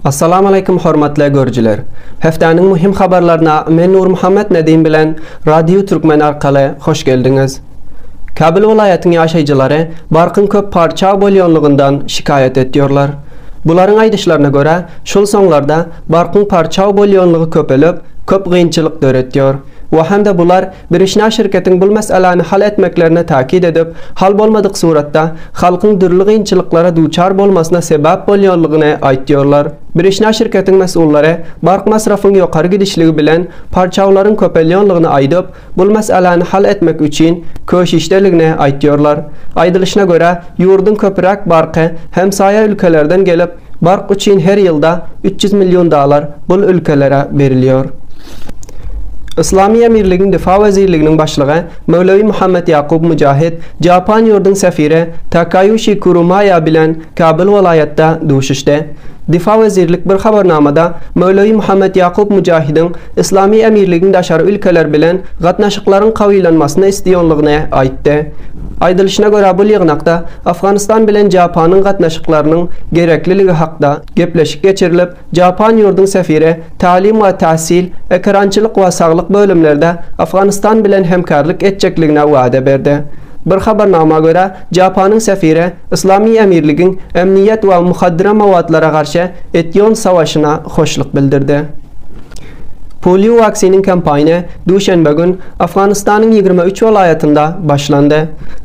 Assalamu alaykum hormatly görüjiler. Heftäniň muhim habarlaryna men Nur Muhammed Nedim bilen Radio Türkmen arkaly hoş geldiňiz. Kabul welayatynyň ýaşaýjylary barkyn köp parça bolýanlygyndan şikayet etýärler. Bularyň aýdyşlaryna görä, şol soňlarda barkyn parça bolýanlygy köpelip, köp gynçylyk döretýär. Wa hamda bular birişna şirketiň bul meselany hal etmeklerine takid edip, hal bolmadyk suratda halkyň dürli gynçylyklara duçar bolmasyna sebäp bolýanlygyny aýtýarlar. Birişna şirketiň mesullary bark masrafyň ýokary gidişligi bilen parçawlaryň köpelýänligini aýdyp, bul meselany hal etmek üçin köşüşdeligini aýtýarlar. Aýdylışyna görä, ýurdun köpürek barky hemsaýa ülkelerden gelip, bark üçin her ýylda 300 milyon dolar bul ülkelere berilýär. İslami Emirligiň Difa Wezirliginiň başlygy Mevlevi Muhammed Yaqub Mujahid, Japan ýurdun sefiri Takayushi Kurumaya bilen Kabul welayatda duşuşdy. Difa Wezirlik bir habarnamada Mevlevi Muhammed Yaqub Mujahidin İslami Emirligiň daşary ülkeler bilen gatnaşyklaryň kawylanmasyny isleýänligini aýtdy. Aýdylışyna görä bu ýygnakda Afganistan bilen Japanyň gatnaşyklarynyň gerekliligi hakda gepleşik geçirilip, Japan ýurdun sefiri talim we tahsil, ekrançylyk we saglyk bölümlerde Afganistan bilen hemkarlyk etjekligine wada berdi. Bir habarnama görä, Japanyň sefiri İslami Emirligiň emniyet we muhaddira mawatlara garşy etýän savaşyna hoşluk bildirdi. Polio vaksinin kampanya duşanbe gün Afganistanyň 23 welaýatynda başlandy.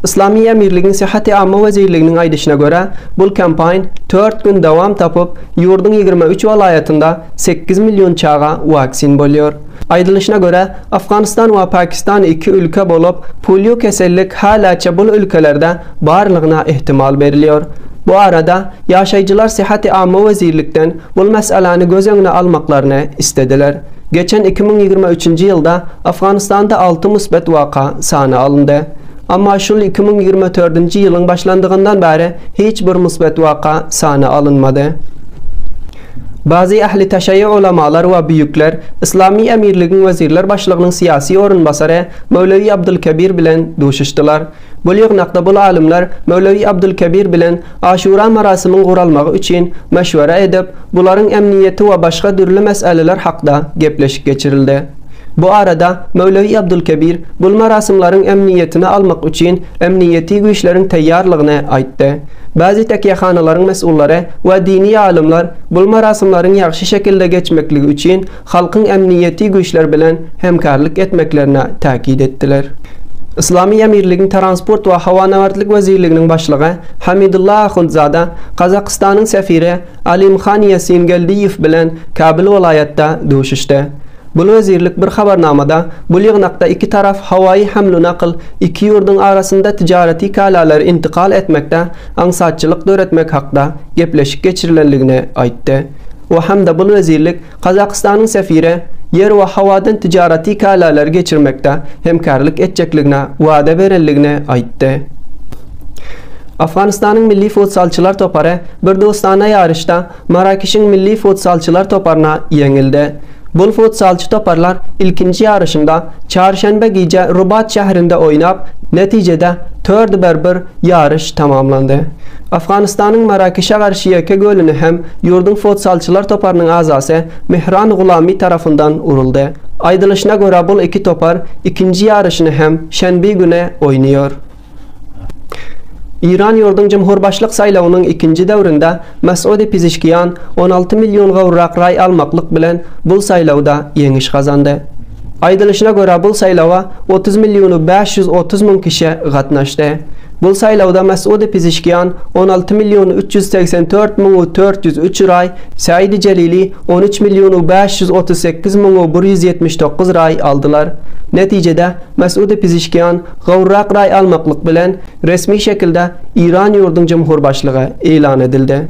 İslami Emirligiň Sihat-ı Amma Wezirliginiň aýdyşyna görä, bul kampanya 4 gün dawam tapyp, ýurdun 23 welaýatynda 8 milyon çaga vaksin bolýar. Aýdylışyna görä, Afganistan we Pakistan iki ülke bolup, polio kesellik halaça bul ülkelerde barlygyna ihtimal berilýär. Bu arada ýaşaýjylar Sihat-ı Amma Wezirlikden bul meselany göz öňüne almaklaryny istediler. Geçen 2023-nji ýylda Afganistanda 6 musbat waka sany alındy. Amma şol 2024-nji ýylyň başlandygyndan bäri hiç bir musbat waka sany alınmady. Bazı ahli teşeyyü ulamalar we büyükler İslami Emirligiň Wezirler başlygynyň siyasi orunbasary Mevlevi Abdülkebir bilen duşuşdylar. Bu ýygnakda bul alimler Mevlevi Abdülkebir bilen Aşura marasimini guralmagy üçin meşwara edip, bularyň emniyeti we başga dürli meseleler hakda gepleşik geçirildi. Bu arada Mevlevi Abdülkebir bul marasimlaryň emniyetini almak üçin emniyeti güýçleriň taýýarlygyny aýtdy. Bazı tekýähanalaryň mesullary we dini alimler bul marasimlaryň ýaxşy şekilde geçmekligi üçin halkyň emniyeti güýçler bilen hemkarlyk etmeklerine takid etdiler. İslami Emirligiň Transport we Hawanawardlyk Wezirliginiň başlygy Hamidullah Ahundzada Kazakystanyň sefiri Alimkhan Yasingeldiýew bilen Kabul welayatda duşuşdy. Bu wezirlik bir habarnamada bu ýygnakda iki taraf hawaýy hamly nakl iki ýurdun arasynda tijareti kalalar intikal etmekde, aňsatçylyk döretmek hakda gepleşik geçirilenligini aýtdy. O hamda bu wezirlik Kazakystanyň sefiri yer we hawadan tijareti kalalar geçirmekde hemkarlyk etjekligine wada berenligini aýtdy. Afganistanyň milli futsalçylar topary bir dostana ýarışda Marakeşiň milli futsalçylar toparyna ýeňildi. Bul futsalçy toparlar ilkinji ýarışynda çarşanba gece Rubat şäherinde oynap, netijede 4-1 ýarış tamamlandy. Afganistanyň Marakeşe garşy ýeke golüni hem ýurdun futsalçylar toparynyň azasy Mehran Gulamy tarapyndan uruldy. Aýdylışyna görä bul iki topar ikinji ýarışyny hem şenbi güne oynýar. İran ýurdun jumhurbaşlyk saýlawynyň ikinji döwründe Mes'ud Pezeshkian 16 milyon gowrak ray almaklyk bilen bul saýlawda ýeňiş gazandy. Aýdylışyna görä bul saýlawa 30 milyonu 530 min kişi gatnaşdy. Bul saýlawda Mes'ud Pezeshkian 16 milyonu 384 min 403 ray, Said Celili 13 milyonu 538 min 179 ray aldylar. Netijede Mes'ud Pezeshkian gowrak ray almaklyk bilen resmi şekilde İran ýurdun jumhurbaşlygy elan edildi.